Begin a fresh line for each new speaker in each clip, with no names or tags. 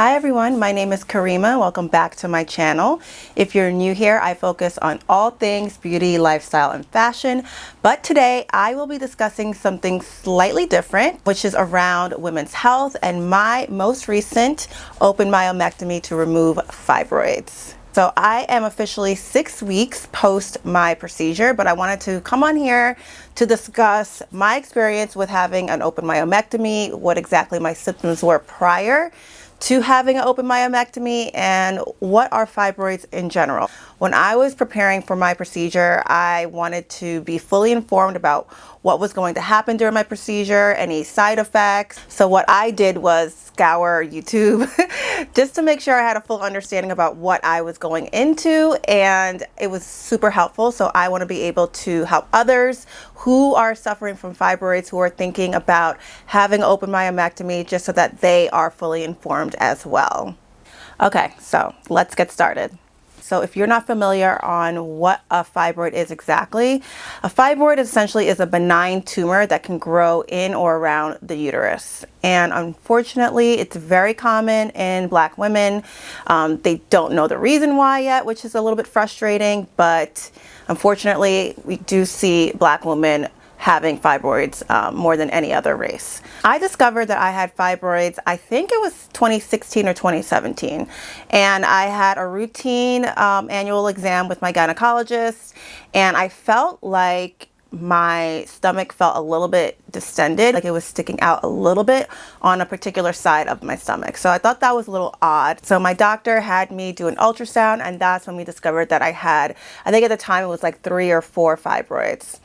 Hi everyone, my name is Karima. Welcome back to my channel. If you're new here, I focus on all things beauty, lifestyle, and fashion. But today I will be discussing something slightly different, which is around women's health and my most recent open myomectomy to remove fibroids. So I am officially 6 weeks post my procedure, but I wanted to come on here to discuss my experience with having an open myomectomy, what exactly my symptoms were prior to having an open myomectomy, and what are fibroids in general. When I was preparing for my procedure, I wanted to be fully informed about what was going to happen during my procedure, any side effects. So what I did was scour YouTube just to make sure I had a full understanding about what I was going into, and it was super helpful. So I want to be able to help others who are suffering from fibroids, who are thinking about having open myomectomy, just so that they are fully informed as well. Okay, so let's get started. So if you're not familiar on what a fibroid is exactly, a fibroid essentially is a benign tumor that can grow in or around the uterus. And unfortunately, it's very common in Black women. They don't know the reason why yet, which is a little bit frustrating, but unfortunately, we do see Black women having fibroids more than any other race. I discovered that I had fibroids, I think it was 2016 or 2017. And I had a routine annual exam with my gynecologist, and I felt like my stomach felt a little bit distended, like it was sticking out a little bit on a particular side of my stomach. So I thought that was a little odd. So my doctor had me do an ultrasound, and that's when we discovered that I had, I think at the time it was like 3 or 4 fibroids.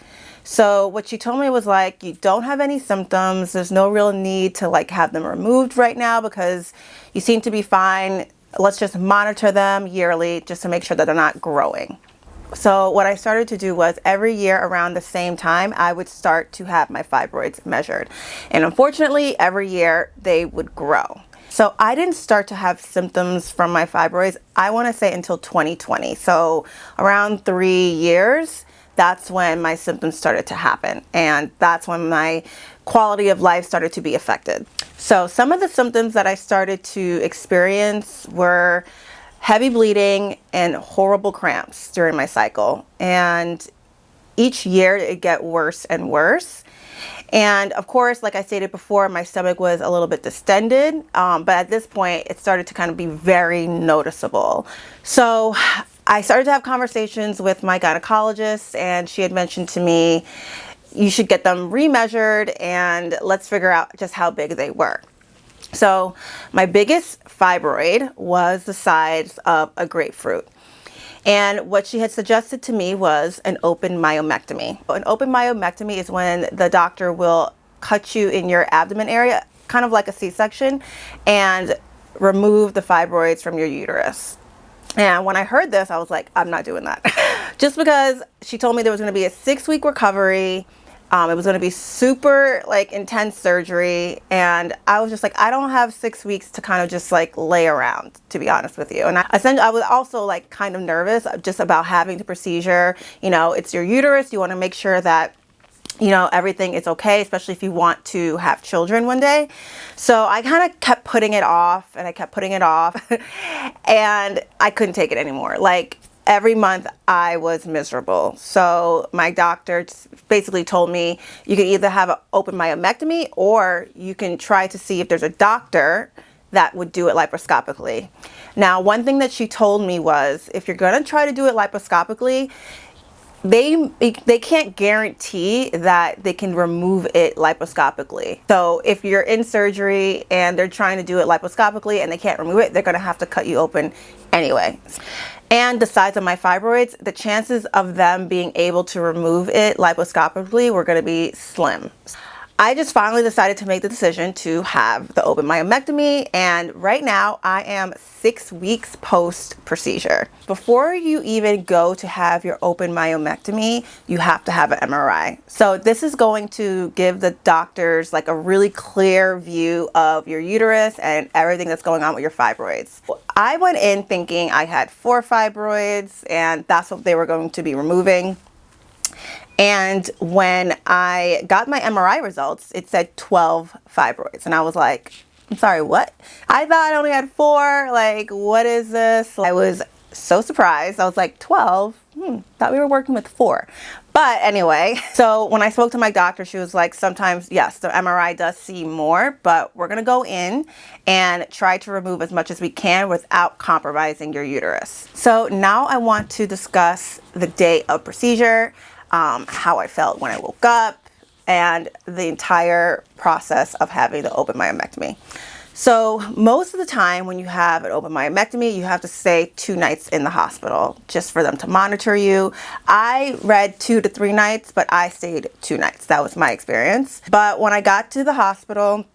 So what she told me was like, you don't have any symptoms. There's no real need to like have them removed right now because you seem to be fine. Let's just monitor them yearly just to make sure that they're not growing. So what I started to do was every year around the same time, I would start to have my fibroids measured. And unfortunately, every year they would grow. So I didn't start to have symptoms from my fibroids, I want to say until 2020. So around 3 years. That's when my symptoms started to happen, and that's when my quality of life started to be affected. So some of the symptoms that I started to experience were heavy bleeding and horrible cramps during my cycle. And each year it get worse and worse. And of course, like I stated before, my stomach was a little bit distended, but at this point it started to kind of be very noticeable. So I started to have conversations with my gynecologist, and she had mentioned to me, you should get them remeasured and let's figure out just how big they were. So my biggest fibroid was the size of a grapefruit. And what she had suggested to me was an open myomectomy. An open myomectomy is when the doctor will cut you in your abdomen area, kind of like a C-section, and remove the fibroids from your uterus. And when I heard this, I was like, I'm not doing that. Just because she told me there was going to be a 6-week recovery. It was going to be super like intense surgery. And I was just like, I don't have 6 weeks to kind of just like lay around, to be honest with you. And I was also like kind of nervous just about having the procedure. You know, it's your uterus. You want to make sure that, you know, everything is okay, especially if you want to have children one day. So I kind of kept putting it off, and I kept putting it off and I couldn't take it anymore. Like every month I was miserable. So my doctor basically told me you can either have an open myomectomy or you can try to see if there's a doctor that would do it laparoscopically. Now, one thing that she told me was if you're going to try to do it laparoscopically, they can't guarantee that they can remove it laparoscopically. So if you're in surgery and they're trying to do it laparoscopically and they can't remove it, they're going to have to cut you open anyway. And the size of my fibroids, the chances of them being able to remove it laparoscopically were going to be slim. I just finally decided to make the decision to have the open myomectomy, and right now I am 6 weeks post procedure. Before you even go to have your open myomectomy, you have to have an MRI. So this is going to give the doctors like a really clear view of your uterus and everything that's going on with your fibroids. I went in thinking I had 4 fibroids and that's what they were going to be removing. And when I got my MRI results, it said 12 fibroids. And I was like, I'm sorry, what? I thought I only had 4. Like, what is this? I was so surprised. I was like, 12? Thought we were working with 4. But anyway, so when I spoke to my doctor, she was like, sometimes, yes, the MRI does see more, but we're going to go in and try to remove as much as we can without compromising your uterus. So now I want to discuss the day of procedure, how I felt when I woke up, and the entire process of having the open myomectomy. So most of the time when you have an open myomectomy, you have to stay 2 nights in the hospital just for them to monitor you. I read 2 to 3 nights, but I stayed 2 nights. That was my experience. But when I got to the hospital,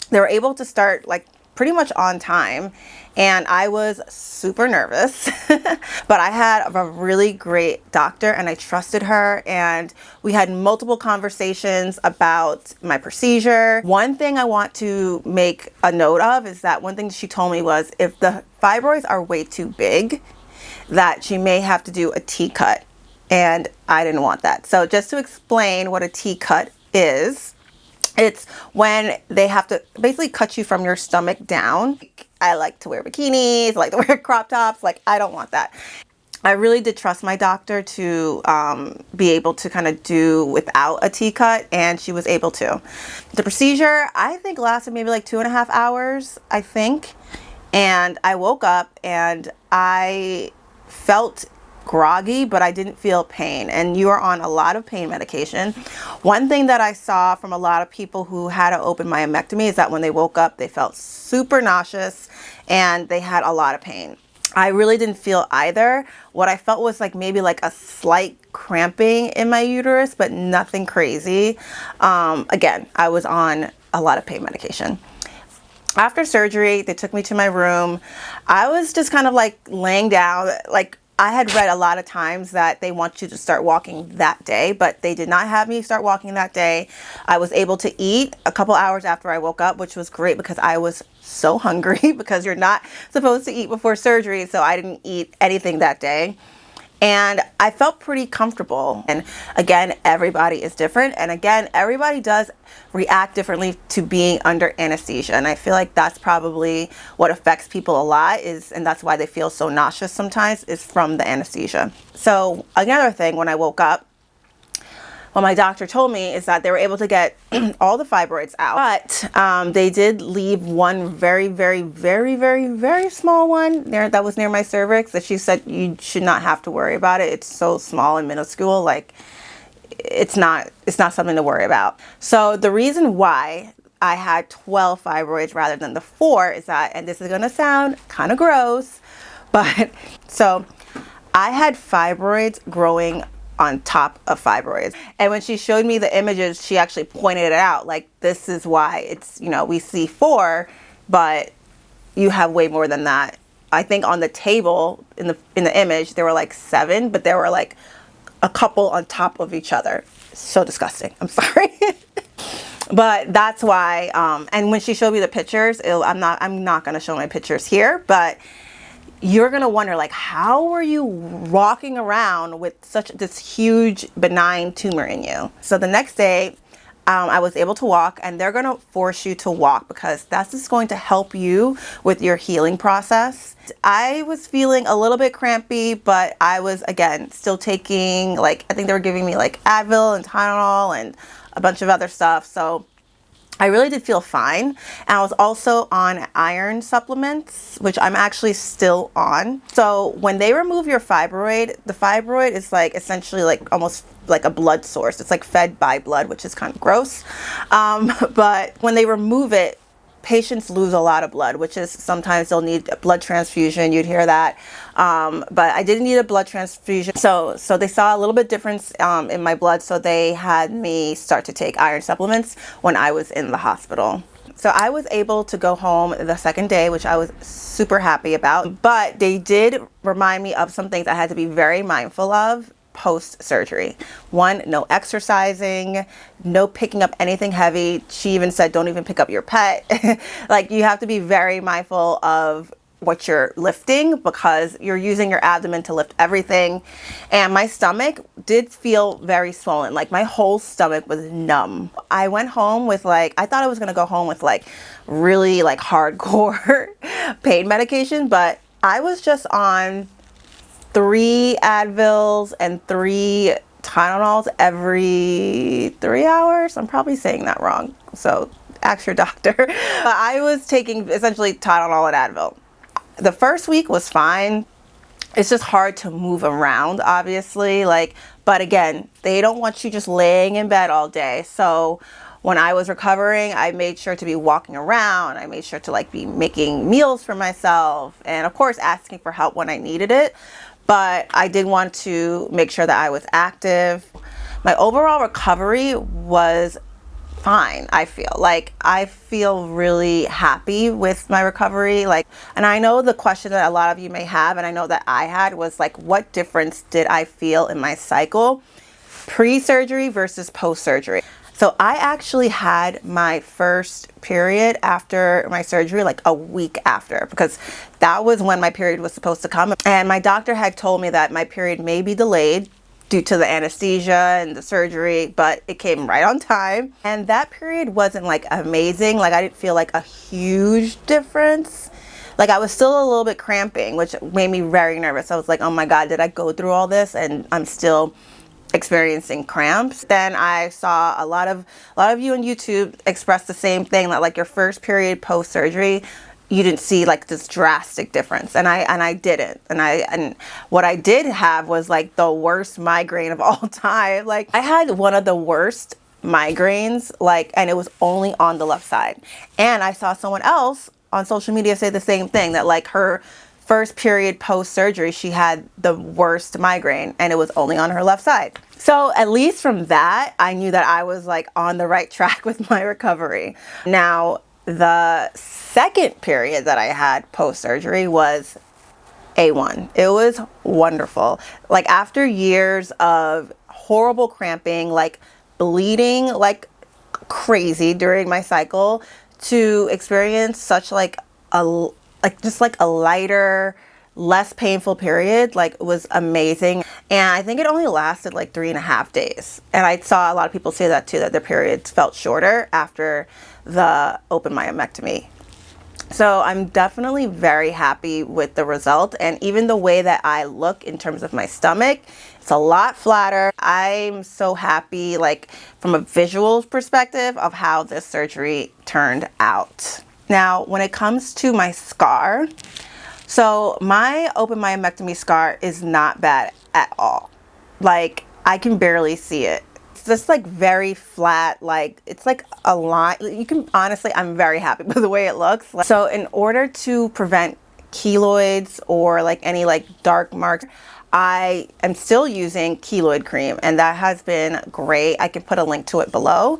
they were able to start like pretty much on time, and I was super nervous. But I had a really great doctor and I trusted her, and we had multiple conversations about my procedure. One thing I want to make a note of is that one thing she told me was if the fibroids are way too big, that she may have to do a T-cut, and I didn't want that. So just to explain what a T-cut is, it's when they have to basically cut you from your stomach down. I like to wear bikinis, I like to wear crop tops. Like, I don't want that. I really did trust my doctor to be able to kind of do without a T-cut, and she was able to. The procedure, I think, lasted maybe like 2.5 hours, I think. And I woke up and I felt groggy, but I didn't feel pain. And you are on a lot of pain medication. One thing that I saw from a lot of people who had an open myomectomy is that when they woke up, they felt super nauseous and they had a lot of pain. I really didn't feel either. What I felt was like maybe like a slight cramping in my uterus, but nothing crazy. Again, I was on a lot of pain medication. After surgery, they took me to my room. I was just kind of like laying down. Like, I had read a lot of times that they want you to start walking that day, but they did not have me start walking that day. I was able to eat a couple hours after I woke up, which was great because I was so hungry because you're not supposed to eat before surgery. So I didn't eat anything that day. And I felt pretty comfortable. And again, everybody is different. And again, everybody does react differently to being under anesthesia. And I feel like that's probably what affects people a lot and that's why they feel so nauseous sometimes, is from the anesthesia. So another thing, when I woke up, what my doctor told me is that they were able to get all the fibroids out, but they did leave one very, very, very, very, very small one there that was near my cervix that she said you should not have to worry about it. It's so small and minuscule, like it's not something to worry about. So the reason why I had 12 fibroids rather than the 4 is that, and this is gonna sound kind of gross, but so I had fibroids growing on top of fibroids. And when she showed me the images, she actually pointed it out, like, this is why it's, you know, we see 4, but you have way more than that. I think on the table in the image there were like 7, but there were like a couple on top of each other. So disgusting. I'm sorry. But that's why and when she showed me the pictures, I'm not going to show my pictures here, but you're going to wonder, like, how were you walking around with this huge benign tumor in you? So the next day, I was able to walk, and they're going to force you to walk because that's just going to help you with your healing process. I was feeling a little bit crampy, but I was, again, still taking, like, I think they were giving me like Advil and Tylenol and a bunch of other stuff. So I really did feel fine. And I was also on iron supplements, which I'm actually still on. So when they remove your fibroid, the fibroid is like essentially like almost like a blood source. It's like fed by blood, which is kind of gross. But when they remove it, patients lose a lot of blood, which is sometimes they'll need a blood transfusion. You'd hear that. But I didn't need a blood transfusion. So they saw a little bit difference in my blood. So they had me start to take iron supplements when I was in the hospital. So I was able to go home the second day, which I was super happy about. But they did remind me of some things I had to be very mindful of post-surgery. 1, no exercising, no picking up anything heavy. She even said, don't even pick up your pet. Like, you have to be very mindful of what you're lifting, because you're using your abdomen to lift everything. And my stomach did feel very swollen. Like my whole stomach was numb. I went home with like, I thought I was gonna go home with like really like hardcore pain medication, but I was just on 3 Advils and 3 Tylenols every 3 hours. I'm probably saying that wrong, so ask your doctor. But I was taking essentially Tylenol and Advil. The first week was fine. It's just hard to move around, obviously. Like, but again, they don't want you just laying in bed all day. So when I was recovering, I made sure to be walking around. I made sure to like be making meals for myself, and of course asking for help when I needed it. But I did want to make sure that I was active. My overall recovery was fine. I feel really happy with my recovery. Like, and I know the question that a lot of you may have, and I know that I had, was like, what difference did I feel in my cycle pre-surgery versus post-surgery? So I actually had my first period after my surgery, like a week after, because that was when my period was supposed to come. And my doctor had told me that my period may be delayed due to the anesthesia and the surgery, but it came right on time. And that period wasn't like amazing. Like, I didn't feel like a huge difference. Like, I was still a little bit cramping, which made me very nervous. I was like, oh my God, did I go through all this and I'm still experiencing cramps? Then I saw a lot of you on YouTube express the same thing, that like your first period post surgery, you didn't see like this drastic difference, and I didn't. And what I did have was like the worst migraine of all time. Like, I had one of the worst migraines, like, and it was only on the left side. And I saw someone else on social media say the same thing, that like her first period post surgery, she had the worst migraine and it was only on her left side. So at least from that, I knew that I was like on the right track with my recovery. Now, the second period that I had post surgery was A1. It was wonderful. Like, after years of horrible cramping, like bleeding like crazy during my cycle, to experience such like just like a lighter, less painful period, like, was amazing. And I think it only lasted like 3.5 days. And I saw a lot of people say that too, that their periods felt shorter after the open myomectomy. So I'm definitely very happy with the result, and even the way that I look in terms of my stomach, it's a lot flatter. I'm so happy, like, from a visual perspective, of how this surgery turned out. Now, when it comes to my scar, so my open myomectomy scar is not bad at all. Like, I can barely see it. It's just like very flat, like it's like a line. You can, honestly, I'm very happy with the way it looks. So in order to prevent keloids or like any like dark marks, I am still using keloid cream, and that has been great. I can put a link to it below.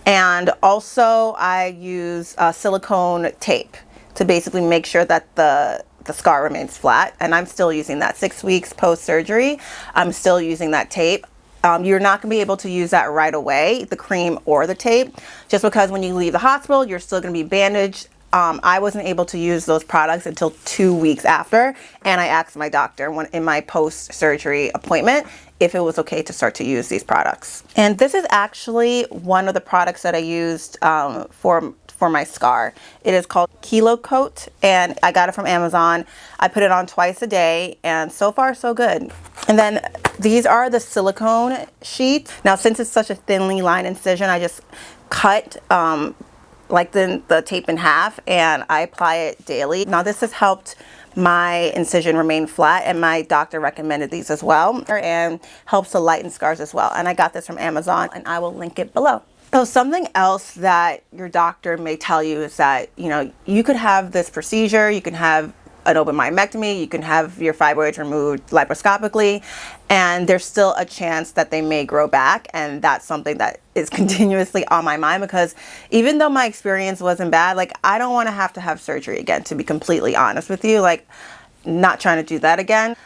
And also I use silicone tape to basically make sure that the scar remains flat, and I'm still using that 6 weeks post surgery. I'm still using that tape. You're not going to be able to use that right away, the cream or the tape, just because when you leave the hospital, you're still going to be bandaged. I wasn't able to use those products until 2 weeks after, and I asked my doctor in my post-surgery appointment if it was okay to start to use these products. And this is actually one of the products that I used for my scar. It is called Kilo Coat, and I got it from Amazon. I put it on twice a day, and so far so good. And then these are the silicone sheets. Now, since it's such a thinly lined incision, I just cut like the tape in half, and I apply it daily. Now, this has helped my incision remain flat, and my doctor recommended these as well, and helps to lighten scars as well. And I got this from Amazon, and I will link it below. So something else that your doctor may tell you is that, you know, you could have this procedure, you can have an open myomectomy, you can have your fibroids removed laparoscopically, and there's still a chance that they may grow back. And that's something that is continuously on my mind, because even though my experience wasn't bad, like, I don't want to have surgery again, to be completely honest with you. Like, not trying to do that again.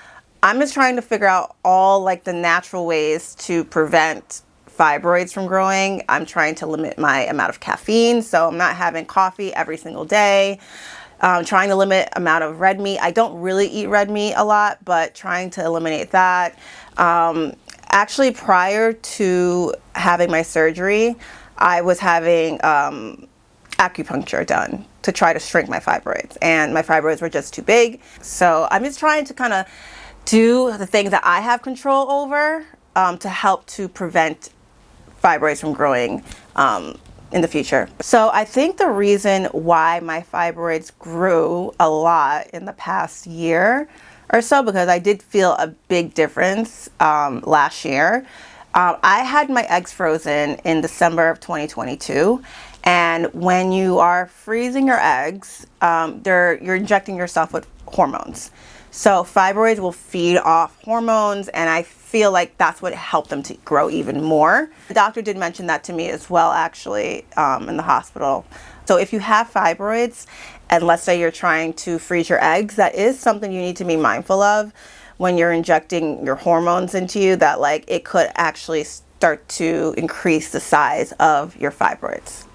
I'm just trying to figure out all like the natural ways to prevent fibroids from growing. I'm trying to limit my amount of caffeine, so I'm not having coffee every single day. trying to limit amount of red meat. I don't really eat red meat a lot, but trying to eliminate that. Actually, prior to having my surgery, I was having acupuncture done to try to shrink my fibroids, and my fibroids were just too big. So I'm just trying to kind of do the things that I have control over to help to prevent fibroids from growing in the future. So I think the reason why my fibroids grew a lot in the past year or so, because I did feel a big difference last year. I had my eggs frozen in December of 2022. And when you are freezing your eggs, you're injecting yourself with hormones. So fibroids will feed off hormones, and I feel like that's what helped them to grow even more. The doctor did mention that to me as well, actually, in the hospital. So if you have fibroids, and let's say you're trying to freeze your eggs, that is something you need to be mindful of when you're injecting your hormones into you, that like it could actually start to increase the size of your fibroids.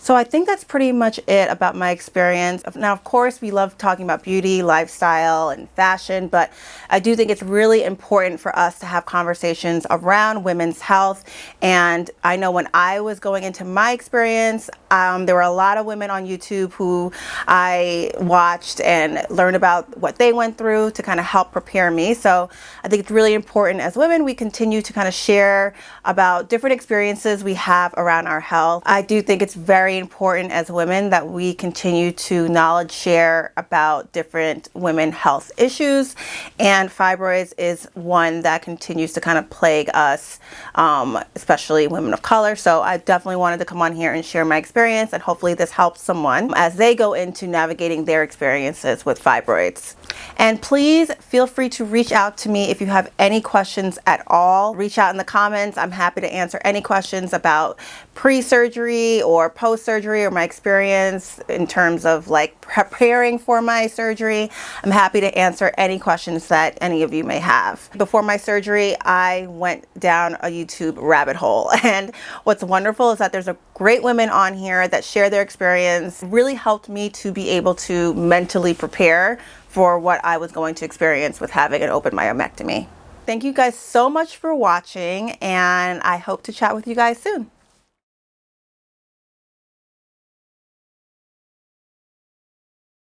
So I think that's pretty much it about my experience. Now, of course, we love talking about beauty, lifestyle, and fashion, but I do think it's really important for us to have conversations around women's health. And I know when I was going into my experience, there were a lot of women on YouTube who I watched and learned about what they went through to kind of help prepare me. So I think it's really important as women, we continue to kind of share about different experiences we have around our health. I do think it's very important as women that we continue to knowledge share about different women health issues, and fibroids is one that continues to kind of plague us, especially women of color. So I definitely wanted to come on here and share my experience, and hopefully this helps someone as they go into navigating their experiences with fibroids. And please feel free to reach out to me if you have any questions at all. Reach out in the comments. I'm happy to answer any questions about pre-surgery or post-surgery or my experience in terms of like preparing for my surgery. I'm happy to answer any questions that any of you may have. Before my surgery, I went down a YouTube rabbit hole, and what's wonderful is that there's a great women on here that share their experience. It really helped me to be able to mentally prepare for what I was going to experience with having an open myomectomy. Thank you guys so much for watching, and I hope to chat with you guys soon.